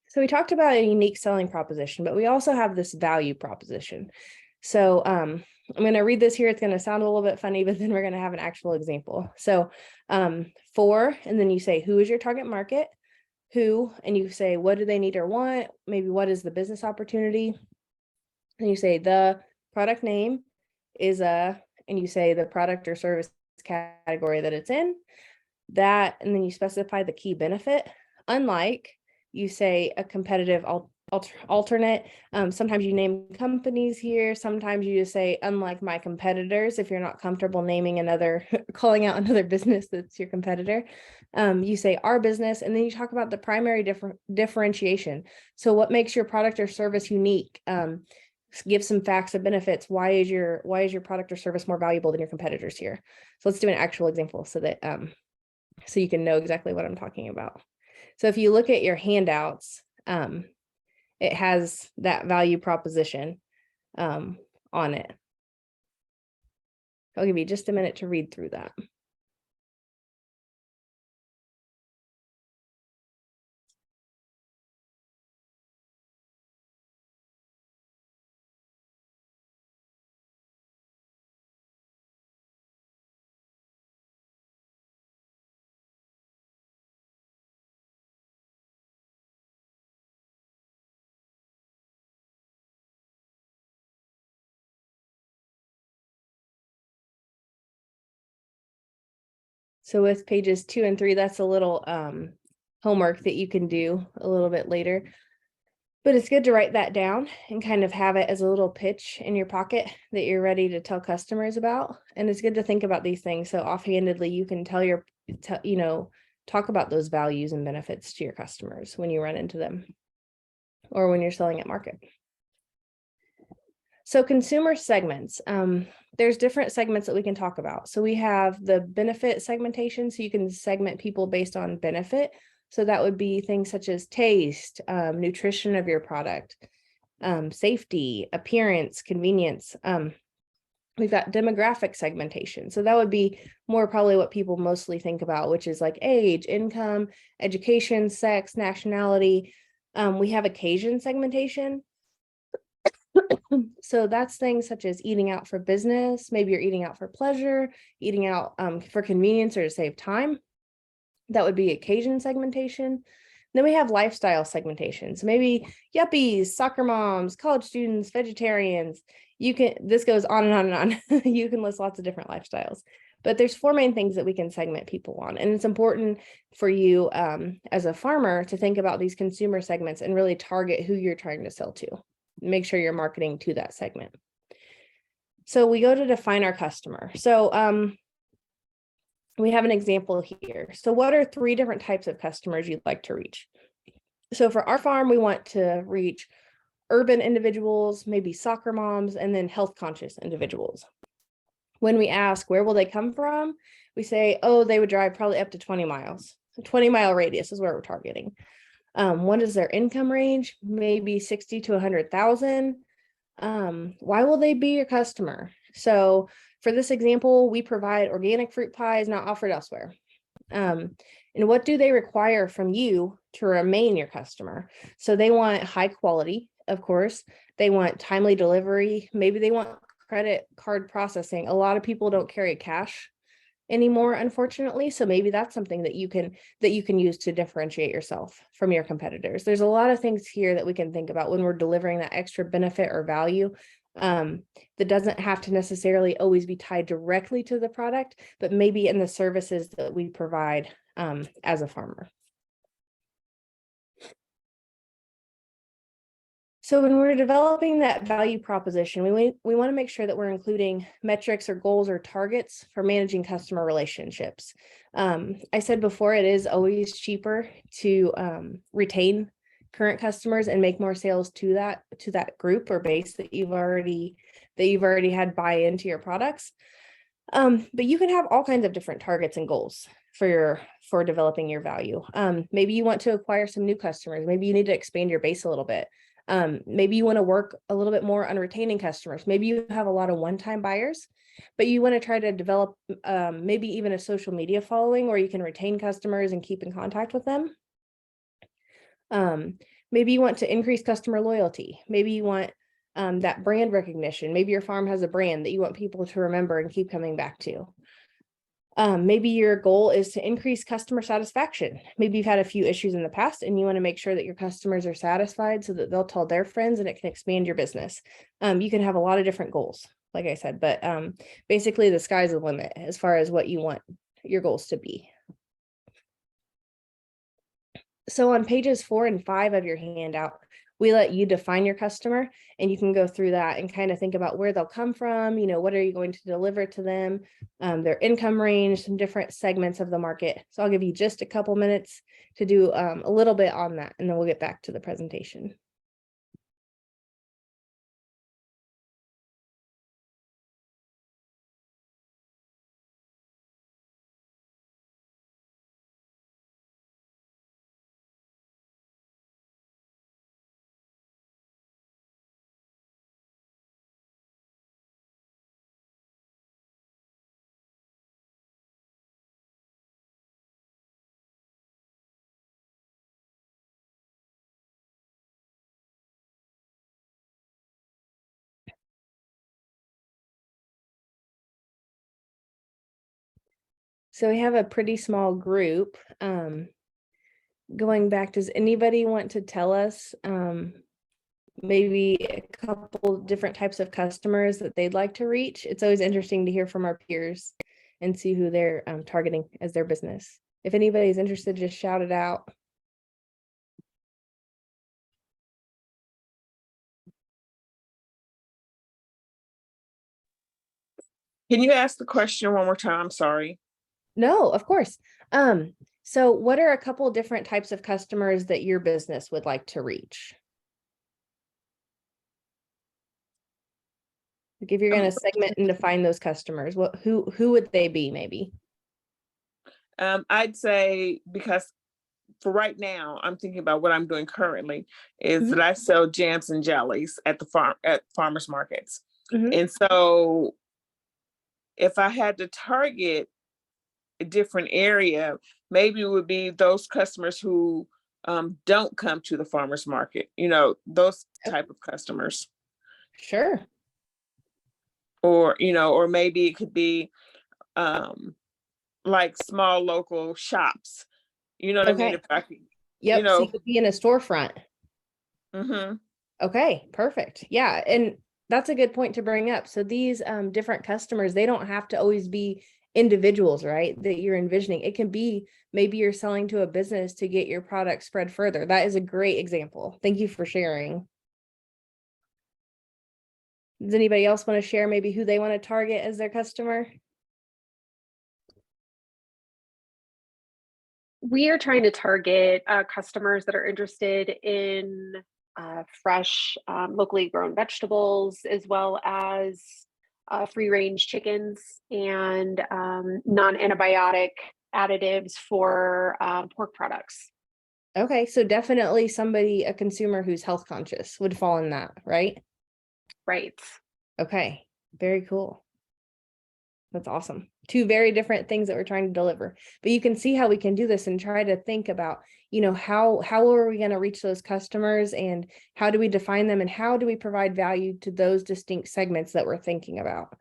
So we talked about a unique selling proposition, but we also have this value proposition. So I'm going to read this here. It's going to sound a little bit funny, but then we're going to have an actual example. So for, and then you say, who is your target market? Who, and you say, what do they need or want? Maybe what is the business opportunity? And you say the product name is and you say the product or service category that it's in, that, and then you specify the key benefit. Unlike, you say a competitive alternate. Sometimes you name companies here. Sometimes you just say, unlike my competitors, if you're not comfortable naming another, calling out another business that's your competitor. You say our business, and then you talk about the primary differentiation. So what makes your product or service unique? Give some facts and benefits. Why is your product or service more valuable than your competitors here? So let's do an actual example so that so you can know exactly what I'm talking about. So if you look at your handouts, it has that value proposition on it. I'll give you just a minute to read through that. So with pages 2 and 3, that's a little homework that you can do a little bit later. But it's good to write that down and kind of have it as a little pitch in your pocket that you're ready to tell customers about. And it's good to think about these things. So offhandedly, you can talk about those values and benefits to your customers when you run into them or when you're selling at market. So consumer segments, there's different segments that we can talk about. So we have the benefit segmentation. So you can segment people based on benefit. So that would be things such as taste, nutrition of your product, safety, appearance, convenience. We've got demographic segmentation. So that would be more probably what people mostly think about, which is like age, income, education, sex, nationality. We have occasion segmentation. So that's things such as eating out for business. Maybe you're eating out for pleasure, eating out for convenience or to save time. That would be occasion segmentation. Then we have lifestyle segmentation. So maybe yuppies, soccer moms, college students, vegetarians. This goes on and on and on. You can list lots of different lifestyles. But there's 4 main things that we can segment people on. And it's important for you as a farmer to think about these consumer segments and really target who you're trying to sell to. Make sure you're marketing to that segment. So we go to define our customer. So we have an example here. So what are 3 different types of customers you'd like to reach? So for our farm, we want to reach urban individuals, maybe soccer moms, and then health conscious individuals. When we ask, where will they come from? We say, oh, they would drive probably up to 20 miles. A 20-mile radius is where we're targeting. What is their income range? Maybe 60 to 100,000. Why will they be your customer? So for this example, we provide organic fruit pies not offered elsewhere. And what do they require from you to remain your customer? So they want high quality, of course. They want timely delivery. Maybe they want credit card processing. A lot of people don't carry cash anymore, unfortunately. So maybe that's something that you can use to differentiate yourself from your competitors. There's a lot of things here that we can think about when we're delivering that extra benefit or value that doesn't have to necessarily always be tied directly to the product, but maybe in the services that we provide as a farmer. So when we're developing that value proposition, we want to make sure that we're including metrics or goals or targets for managing customer relationships. I said before, it is always cheaper to retain current customers and make more sales to that group or base that you've already had buy into your products. But you can have all kinds of different targets and goals for developing your value. Maybe you want to acquire some new customers. Maybe you need to expand your base a little bit. Maybe you want to work a little bit more on retaining customers. Maybe you have a lot of one-time buyers, but you want to try to develop maybe even a social media following where you can retain customers and keep in contact with them. Maybe you want to increase customer loyalty. Maybe you want that brand recognition. Maybe your farm has a brand that you want people to remember and keep coming back to. Maybe your goal is to increase customer satisfaction. Maybe you've had a few issues in the past and you want to make sure that your customers are satisfied so that they'll tell their friends and it can expand your business. You can have a lot of different goals, like I said, but basically the sky's the limit as far as what you want your goals to be. So on pages 4 and 5 of your handout, we let you define your customer, and you can go through that and kind of think about where they'll come from, what are you going to deliver to them, their income range, some different segments of the market. So I'll give you just a couple minutes to do a little bit on that, and then we'll get back to the presentation. So we have a pretty small group. Going back, does anybody want to tell us maybe a couple different types of customers that they'd like to reach? It's always interesting to hear from our peers and see who they're targeting as their business. If anybody's interested, just shout it out. Can you ask the question one more time? Sorry. No, of course. So what are a couple different types of customers that your business would like to reach? Like if you're going to segment and define those customers, who would they be maybe? I'd say, because for right now, I'm thinking about what I'm doing currently is that I sell jams and jellies at farmers markets. And so if I had to target a different area, maybe it would be those customers who don't come to the farmers market, those type of customers. Sure. Or, or maybe it could be like small local shops. You know what I mean? If I could, Yep. So you could be in a storefront. Okay, perfect. Yeah. And that's a good point to bring up. So these different customers, they don't have to always be individuals, right? That you're envisioning. It can be maybe you're selling to a business to get your product spread further. That is a great example. Thank you for sharing. Does anybody else want to share maybe who they want to target as their customer? We are trying to target customers that are interested in fresh, locally grown vegetables, as well as free-range chickens and non-antibiotic additives for pork products. Okay, so definitely a consumer who's health conscious would fall in that, right? Right. Okay, very cool. That's awesome. Two very different things that we're trying to deliver, but you can see how we can do this and try to think about, how are we going to reach those customers, and how do we define them, and how do we provide value to those distinct segments that we're thinking about?